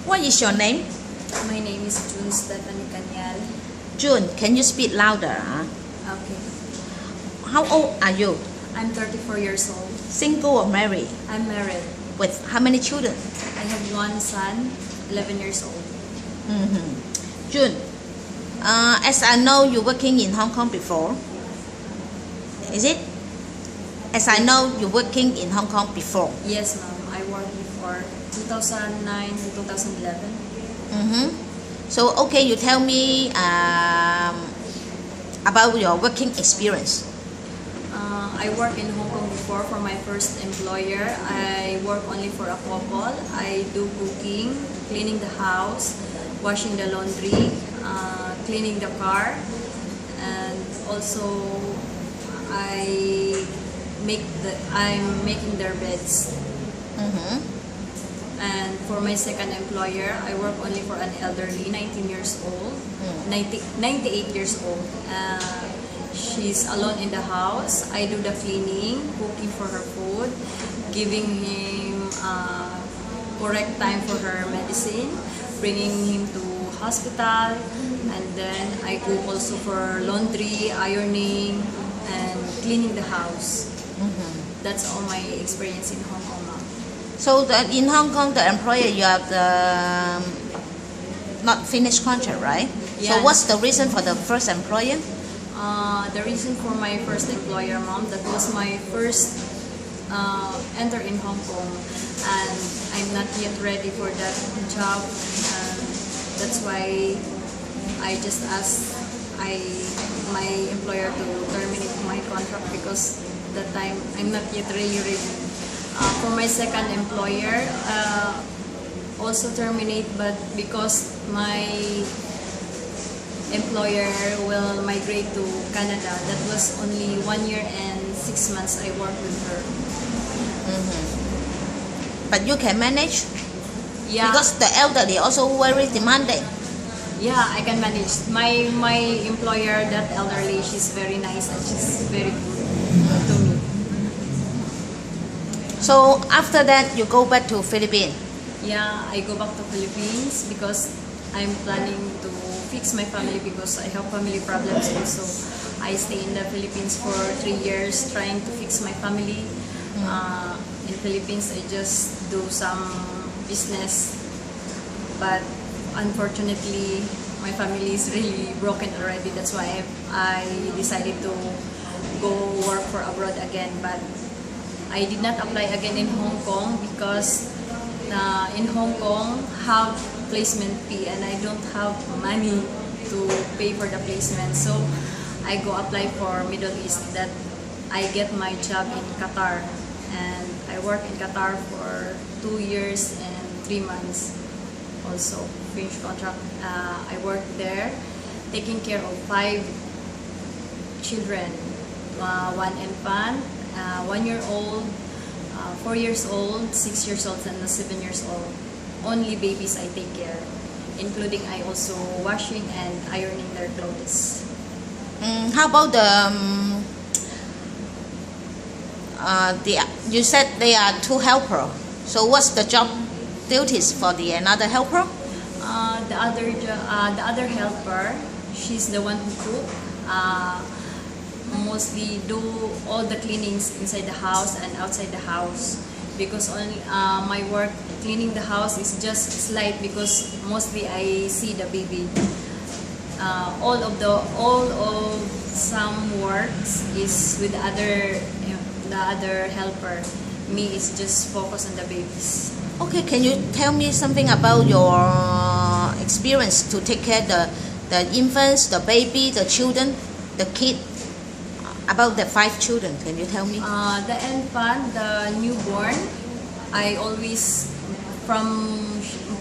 What is your name? My name is June Stephanie Canyal. June, can you speak louder? Okay. How old are you? I'm 34 years old. Single or married? I'm married. With how many children? I have one son, 11 years old. June, as I know you're working in Hong Kong before. Is it? As I know you're working in Hong Kong before. Yes, ma'am. I worked before 2009 to 2011. So, okay, you tell me about your working experience. I worked in Hong Kong before for my first employer. I work only for a couple. I do cooking, cleaning the house, washing the laundry, cleaning the car, and also I'm making their beds. And for my second employer, I work only for an elderly, 19 years old, 98 years old. She's alone in the house. I do the cleaning, cooking for her food, giving him correct time for her medicine, bringing him to hospital, and then I go also for laundry, ironing, and cleaning the house. That's all my experience in Hong Kong now. So in Hong Kong, the employer, you have the not finished contract, right? Yeah. So what's the reason for the first employer? The reason for my first employer, mom, that was my first enter in Hong Kong, and I'm not yet ready for that job, and that's why I just asked my employer to terminate my contract because that time I'm not yet really ready. For my second employer, also terminate, but because my employer will migrate to Canada. That was only 1 year and 6 months I worked with her. But you can manage? Yeah. Because the elderly also very demanding. Yeah, I can manage. My employer, that elderly, she's very nice and she's very good to me. So after that, you go back to Philippines? Yeah, I go back to Philippines because I'm planning to fix my family because I have family problems also. I stay in the Philippines for 3 years trying to fix my family. In Philippines, I just do some business, but unfortunately, my family is really broken already. That's why I decided to go work for abroad again. But I did not apply again in Hong Kong because in Hong Kong have placement fee and I don't have money to pay for the placement, so I go apply for Middle East. That I get my job in Qatar, and I work in Qatar for 2 years and 3 months. Also finished contract. I work there taking care of 5 children, 1 infant, 1 year old, 4 years old, 6 years old, and 7 years old. Only babies I take care, including I also washing and ironing their clothes. How about you said they are 2 helper. So what's the job duties for the another helper? The other helper, she's the one who cook. Mostly do all the cleanings inside the house and outside the house, because only my work cleaning the house is just slight because mostly I see the baby. All of some works is with the other helper. Me is just focus on the babies. Okay, can you tell me something about your experience to take care the infants, the baby, the children, the kid? About the 5 children, can you tell me? The infant, the newborn, I always from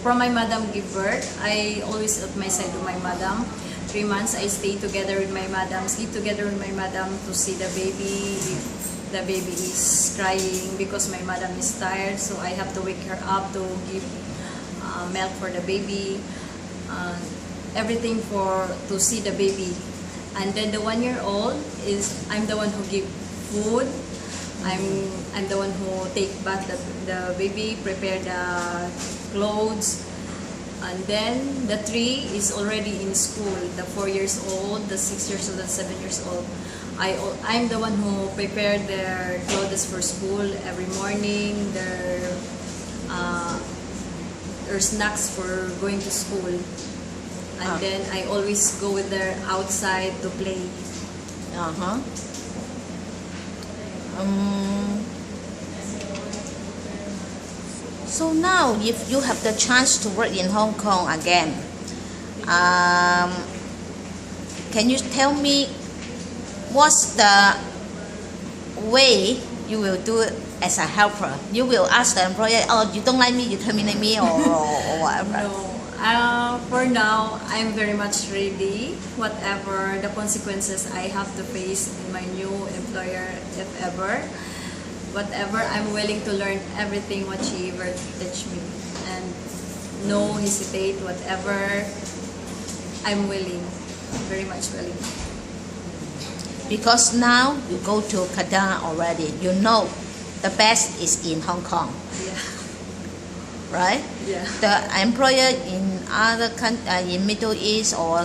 my madam give birth. I always at my side of my madam. 3 months I stay together with my madam, sleep together with my madam to see the baby. If the baby is crying because my madam is tired, so I have to wake her up to give milk for the baby. Everything to see the baby. And then the 1 year old is I'm the one who give food. I'm the one who take bath the baby, prepare the clothes, And then the 3 is already in school. The 4 years old, the 6 years old, and 7 years old. I'm the one who prepared their clothes for school every morning. Their snacks for going to school. And then I always go with them outside to play. So now, if you have the chance to work in Hong Kong again, can you tell me what's the way you will do it as a helper? You will ask the employer, oh, you don't like me, you terminate me, or whatever. No. For now, I'm very much ready. Whatever the consequences I have to face in my new employer, if ever. Whatever, I'm willing to learn everything what she ever teach me. And no hesitate, whatever, I'm willing. Very much willing. Because now you go to Qatar already, you know the best is in Hong Kong. Yeah. Right? Yeah. The employer in other in Middle East or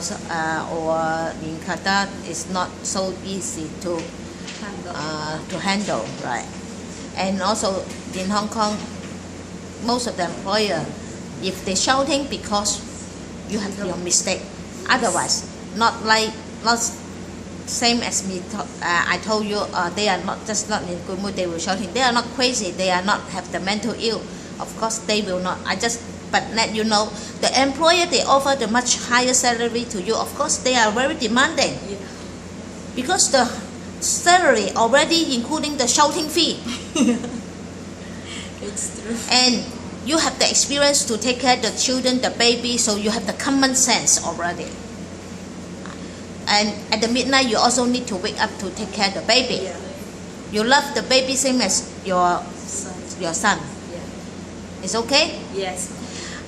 in Qatar is not so easy to handle, right? And also in Hong Kong, most of the employer, if they shouting because you have your mistake, otherwise not same as me. I told you they are not just not in good mood. They will shouting. They are not crazy. They are not have the mental ill. Of course they will not. But let you know, the employer they offer the much higher salary to you. Of course they are very demanding. Yeah. Because the salary already including the shouting fee. It's true. And you have the experience to take care of the children, the baby, so you have the common sense already. And at the midnight you also need to wake up to take care of the baby. Yeah. You love the baby same as your son. Yeah. It's okay? Yes.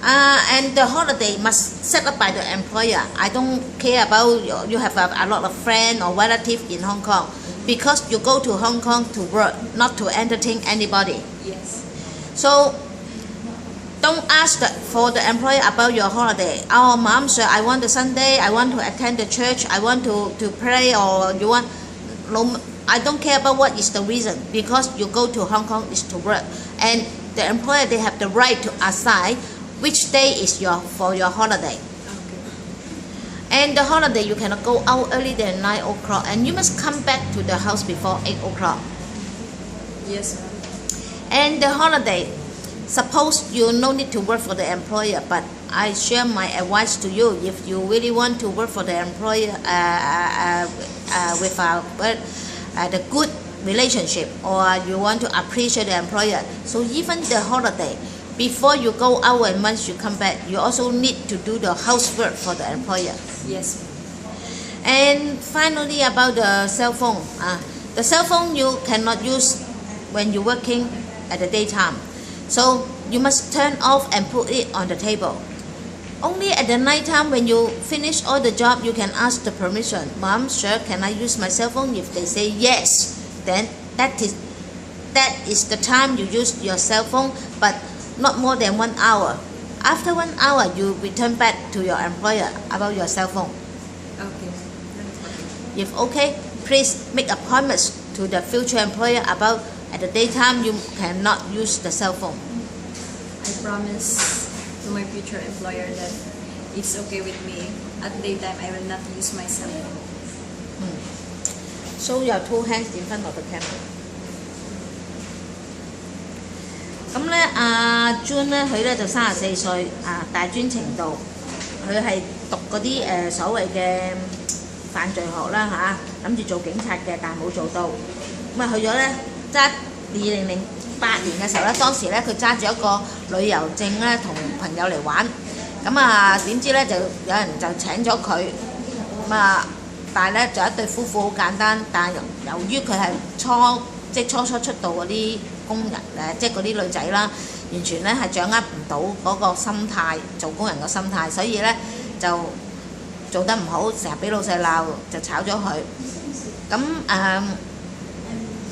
And the holiday must set up by the employer. I don't care about you have a lot of friends or relatives in Hong Kong, because you go to Hong Kong to work, not to entertain anybody. Yes. So don't ask for the employer about your holiday. Oh, mom, sir, I want the Sunday, I want to attend the church, I want to pray, or you want. No, I don't care about what is the reason, because you go to Hong Kong is to work, and the employer they have the right to assign which day is for your holiday. Okay. And the holiday you cannot go out early than 9 o'clock, and you must come back to the house before 8 o'clock. Yes, ma'am. And the holiday, suppose you no need to work for the employer, but I share my advice to you. If you really want to work for the employer with the good relationship, or you want to appreciate the employer, so even the holiday, before you go out and once you come back, you also need to do the housework for the employer. Yes. And finally, about the cell phone. The cell phone you cannot use when you're working at the daytime. So you must turn off and put it on the table. Only at the night time when you finish all the job, you can ask the permission. Mom, sir, can I use my cell phone? If they say yes, then that is the time you use your cell phone, but not more than 1 hour. After 1 hour, you return back to your employer about your cell phone. Okay. If okay, please make appointments to the future employer about at the daytime you cannot use the cell phone. I promise to my future employer that it's okay with me. At daytime, I will not use my cell phone. So your 2 hands in front of the camera. 咁咧，阿 June 咧，佢咧就34歲，大專程度，佢係讀嗰啲所謂嘅犯罪學啦嚇，諗住做警察嘅，但係冇做到，咁去咗咧揸2008年嘅時候咧，當時咧佢揸住一個旅遊證咧，同朋友嚟玩，咁點知咧就有人就請咗佢，但係咧就一對夫婦好簡單，但係由於佢係初初出道嗰啲工人即係嗰啲女仔啦，完全咧係掌握唔到嗰個心態，做工人個心態，所以咧就做得唔好，成日俾老細鬧，就炒咗佢。咁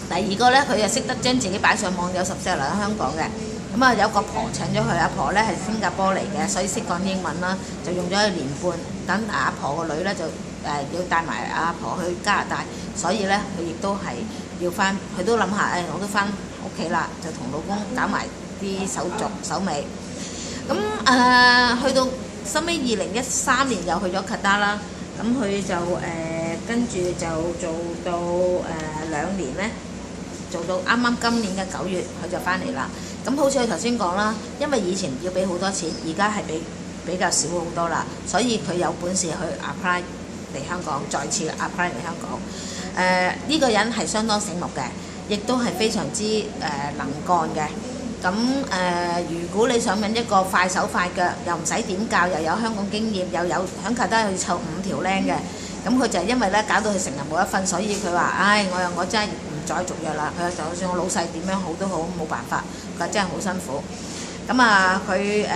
第二個咧，佢又識得將自己擺上網，有14嚟喺香港嘅，咁啊有個婆請咗佢，阿婆咧係新加坡嚟嘅，所以識講英文啦，就用咗1年半。等阿婆個女咧就要帶埋阿婆去加拿大，所以咧佢亦都係要翻，佢都諗下我都翻屋企啦，就同老公搞埋啲手續手尾。咁去到收尾2013年又去咗卡達啦，咁佢就跟住就做到2年咧，做到啱啱今年嘅9月佢就翻嚟啦。咁好似佢頭先講啦，因為以前要俾好多錢，而家係比較少好多啦，所以佢有本事去 apply 嚟香港，再次 apply 嚟香港。呢個人係相當醒目嘅，亦都係非常之能幹嘅。咁如果你想揾一個快手快腳，又唔使點教，又有香港經驗，又有響卡達去湊5條靚嘅，咁佢就係因為咧搞到佢成日冇一份，所以佢話：我真係唔再續約啦。佢話就算我老細點樣好都好，冇辦法，佢話真係好辛苦。咁佢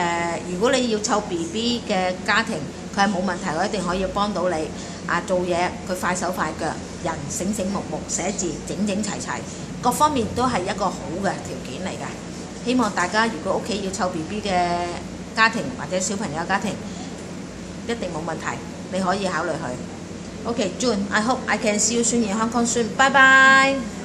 如果你要湊 BB 嘅家庭，佢係冇問題，佢一定可以幫到你。做嘢佢快手快腳，人醒醒目目，寫字整整齊齊，各方面都係一個好嘅條件嚟嘅。希望大家如果屋企要湊 BB 嘅家庭或者小朋友家庭，一定冇問題，你可以考慮佢。Okay, June, I hope I can see you soon in Hong Kong soon. Bye bye.